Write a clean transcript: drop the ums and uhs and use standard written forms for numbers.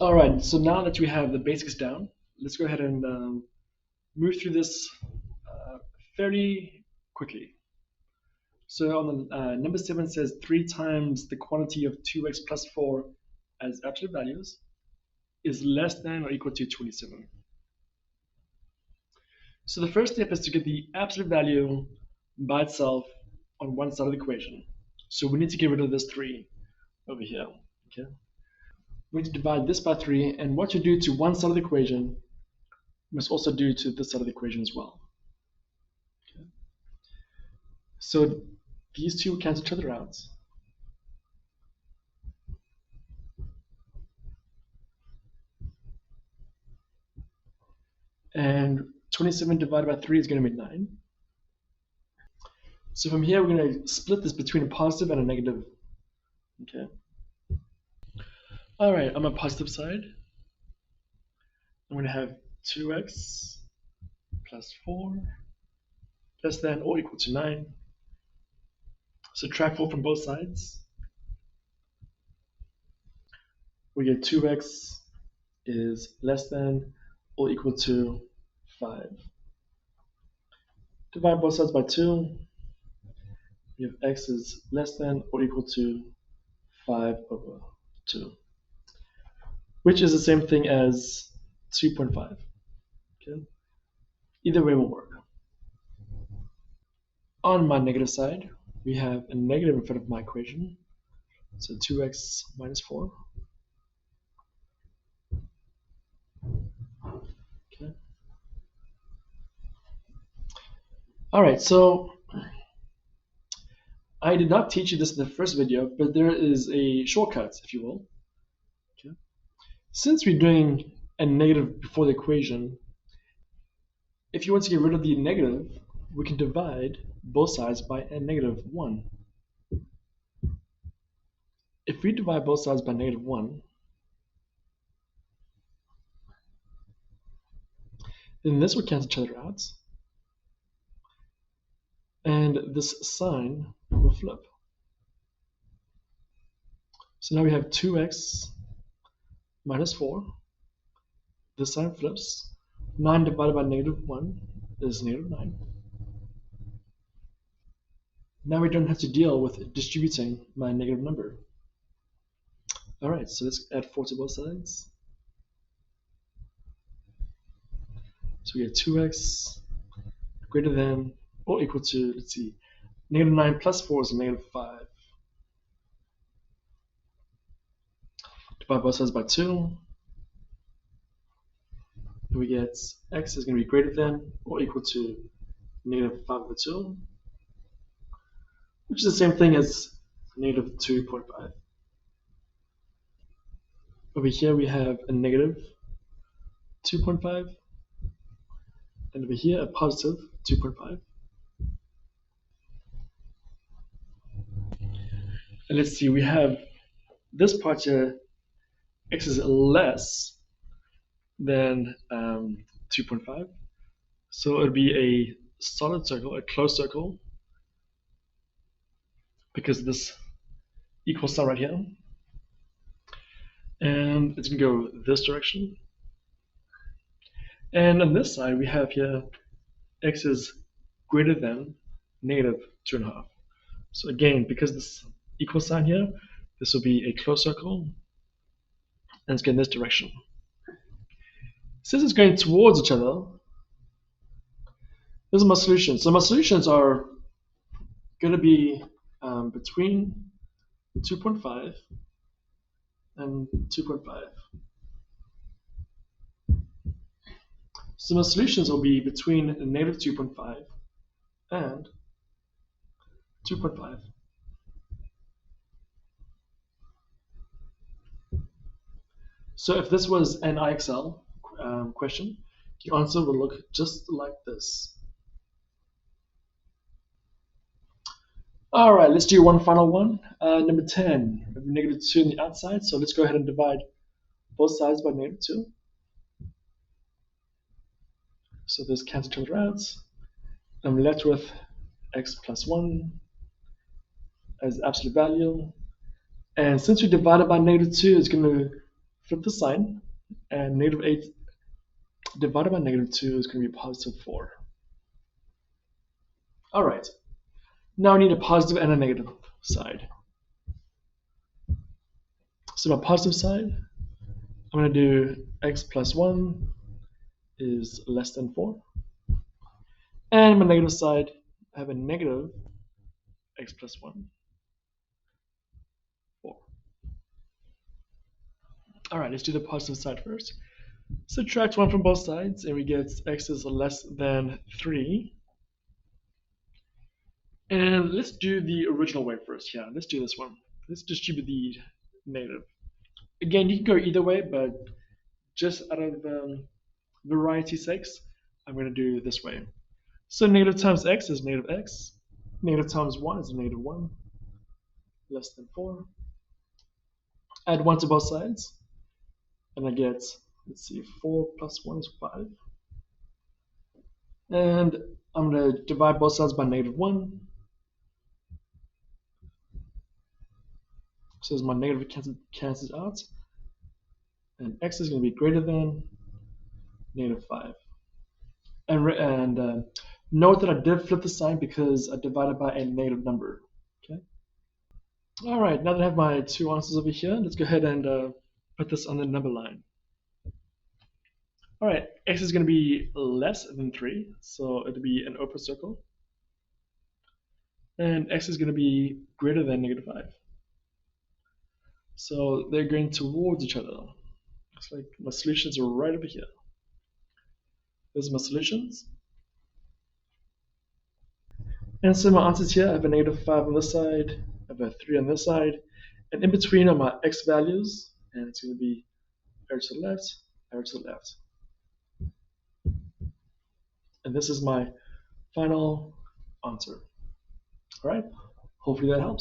All right, so now that we have the basics down, let's go ahead and move through this fairly quickly. So on the number 7 says 3 times the quantity of 2x plus 4 as absolute values is less than or equal to 27. So the first step is to get the absolute value by itself on one side of the equation. So we need to get rid of this 3 over here. Okay. We need to divide this by 3, and what you do to one side of the equation, you must also do to this side of the equation as well. Okay. So these two cancel each other out. And 27 divided by 3 is going to be 9. So from here, we're going to split this between a positive and a negative. Okay. All right, on my positive side, I'm going to have 2x plus 4 less than or equal to 9. Subtract 4 from both sides. We get 2x is less than or equal to 5. Divide both sides by 2. We have x is less than or equal to 5 over 2, which is the same thing as 2.5. Okay? Either way will work. On my negative side, we have a negative in front of my equation. So 2x minus 4. Okay. All right, so I did not teach you this in the first video, but there is a shortcut, if you will. Okay. Since we're doing a negative before the equation, if you want to get rid of the negative, we can divide both sides by a negative 1. If we divide both sides by negative 1, then this will cancel each other out, and this sign will flip. So now we have 2x minus 4. This sign flips. 9 divided by negative 1 is negative 9. Now we don't have to deal with distributing my negative number. All right, so let's add 4 to both sides. So we get 2x greater than or equal to, let's see, negative 9 plus 4 is negative 5. Divide both sides by 2. And we get x is going to be greater than or equal to negative 5 over 2, which is the same thing as negative 2.5. Over here we have a negative 2.5, and over here a positive 2.5. And let's see, we have this part here, x is less than 2.5. So it'll be a solid circle, a closed circle, because of this equal sign right here. And it's going to go this direction. And on this side, we have here x is greater than negative 2.5. So again, because this equal sign here, this will be a closed circle, and it's going this direction. Since it's going towards each other, this is my solution. So my solutions are going to be between 2.5 and 2.5. So my solutions will be between negative 2.5 and 2.5. So if this was an IXL question, the answer will look just like this. All right, let's do one final one. Number 10, we have negative 2 on the outside, so let's go ahead and divide both sides by negative 2. So this cancels each other out. I'm left with x plus 1 as absolute value. And since we divided by negative 2, it's going to flip the sign, and -8 divided by -2 is going to be +4. All right, now I need a positive and a negative side. So my positive side, I'm going to do x plus 1 is less than 4. And my negative side, I have a negative x plus 1, 4. All right, let's do the positive side first. Subtract 1 from both sides, and we get x is less than 3. And let's do the original way first. Yeah, let's do this one. Let's distribute the negative. Again, you can go either way, but just out of variety's sake, I'm going to do this way. So negative times x is negative x. Negative times 1 is negative 1. Less than 4. Add 1 to both sides. And I get, let's see, 4 plus 1 is 5. And I'm going to divide both sides by -1. So as my negative cancels out. And x is going to be greater than -5. And note that I did flip the sign because I divided by a negative number. Okay. All right, now that I have my two answers over here, let's go ahead and put this on the number line. All right, x is going to be less than 3, so it'll be an open circle. And x is going to be greater than -5. So they're going towards each other. Looks like my solutions are right over here. Those are my solutions. And so my answers here, I have a -5 on this side, I have a 3 on this side, and in between are my x values, and it's going to be arrow to the left, arrow to the left. And this is my final answer. All right, hopefully that helps.